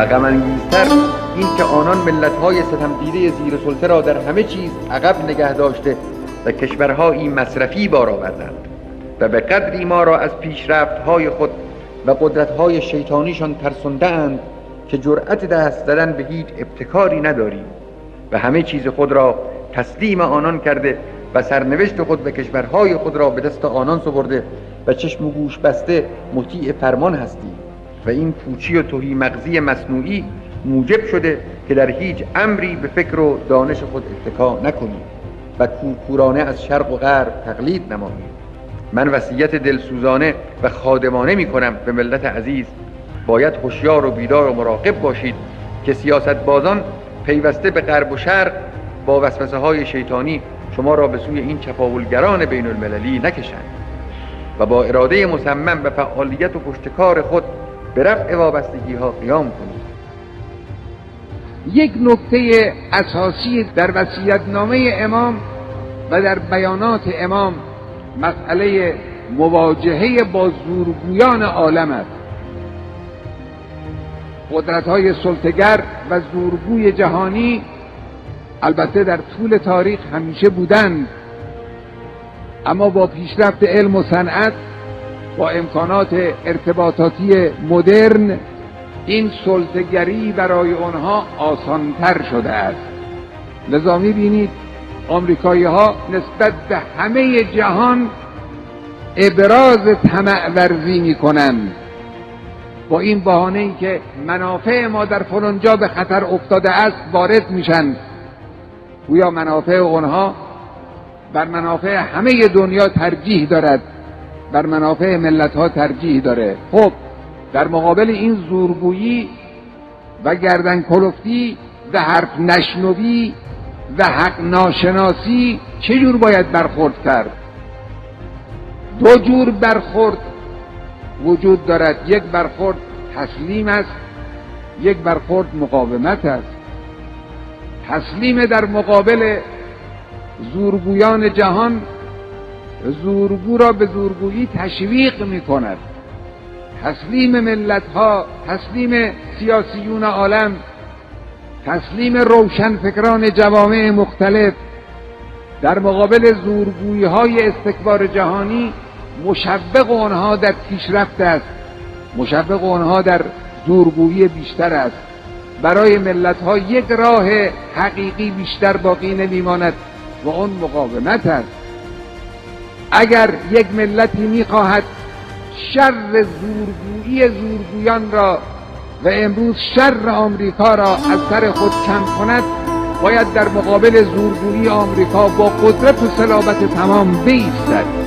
و غم انگیزتر این که آنان ملت‌های ستم دیده زیر سلطه را در همه چیز عقب نگه داشته و کشورهایی مصرفی بار آوردند و به قدری ما را از پیشرفت‌های خود و قدرت‌های شیطانیشان ترسانده‌اند که جرأت دست زدن به هیچ ابتکاری نداریم و همه چیز خود را تسلیم آنان کرده و سرنوشت خود و کشورهای خود را به دست آنان سپرده و چشم و گوش بسته مطیع فرمان هستیم و این پوچی و تهی مغزی مصنوعی موجب شده که در هیچ امری به فکر و دانش خود اتکا نکنیم و کورکورانه از شرق و غرب تقلید نماییم. من وصیت دلسوزانه و خادمانه می کنم به ملت عزیز: باید هوشیار و بیدار و مراقب باشید که سیاستبازان پیوسته به غرب و شرق با وسوسه های شیطانی شما را به سوی این چپاولگران بین المللی نکشند و با اراده مصمم و فعالیت و پشتکار خود به رفع وابستگی ها قیام کنید. یک نکته اساسی در وصیت‌نامه امام و در بیانات امام مسئله مواجهه با زورگویان عالم است. قدرت‌های سلطه‌گر و زورگوی جهانی البته در طول تاریخ همیشه بودند، اما با پیشرفت علم و صنعت، با امکانات ارتباطاتی مدرن، این سلطه‌گری برای آنها آسانتر شده است. لذا می‌بینید آمریکایی‌ها نسبت به همه جهان ابراز طمع ورزی می‌کنند با این بهانه‌ای که منافع ما در فلان جا به خطر افتاده است وارد میشن، گویا منافع آنها بر منافع همه دنیا ترجیح دارد، بر منافع ملت‌ها ترجیح داره. خب در مقابل این زورگویی و گردن کلفتی و حرف نشنوی و حق ناشناسی چجور باید برخورد کرد؟ دو جور برخورد وجود دارد. یک برخورد تسلیم است، یک برخورد مقاومت است. تسلیم در مقابل زورگویان جهان زورگو را به زورگویی تشویق می کند. تسلیم ملت‌ها، تسلیم سیاسیون عالم، تسلیم روشنفکران جوامع مختلف در مقابل زورگویی‌های استکبار جهانی مشوق آنها در پیشرفت است، مشوق آنها در زورگویی بیشتر است. برای ملت‌ها یک راه حقیقی بیشتر باقی نمی‌ماند و آن مقاومت است. اگر یک ملتی می‌خواهد شر زورگویان را و امروز شر آمریکا را از سر خود کم کند، باید در مقابل زورگویی آمریکا با قدرت و صلابت تمام بایستد.